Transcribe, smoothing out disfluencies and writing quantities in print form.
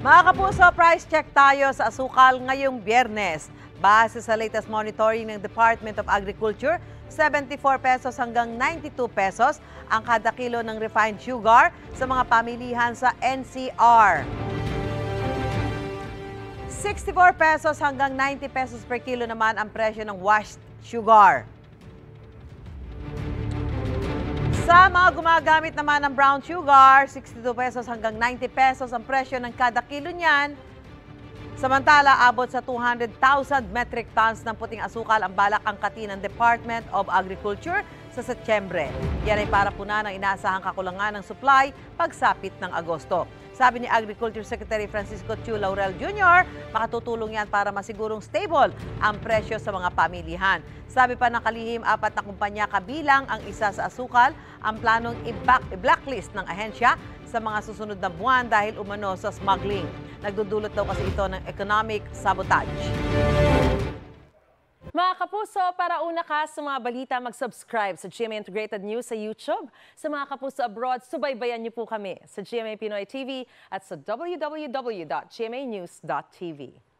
Mga kapuso, price check tayo sa asukal ngayong Biyernes. Base sa latest monitoring ng Department of Agriculture, 74 pesos hanggang 92 pesos ang kada kilo ng refined sugar sa mga pamilihan sa NCR. 64 pesos hanggang 90 pesos per kilo naman ang presyo ng washed sugar. Sa mga gumagamit naman ng brown sugar, 62 pesos hanggang 90 pesos ang presyo ng kada kilo niyan. Samantala, abot sa 200,000 metric tons ng puting asukal ang balak angkatin ng Department of Agriculture sa Setyembre. Yan ay para punan ang inaasahang kakulangan ng supply pagsapit ng Agosto. Sabi ni Agriculture Secretary Francisco Chu Laurel Jr., makatutulong yan para masigurong stable ang presyo sa mga pamilihan. Sabi pa ng kalihim, 4 na kumpanya kabilang ang isa sa asukal ang planong i-blacklist ng ahensya sa mga susunod na buwan dahil umano sa smuggling. Nagdudulot daw kasi ito ng economic sabotage. Mga kapuso, para una ka sa mga balita, mag-subscribe sa GMA Integrated News sa YouTube. Sa mga kapuso abroad, subaybayan niyo po kami sa GMA Pinoy TV at sa www.gmanews.tv.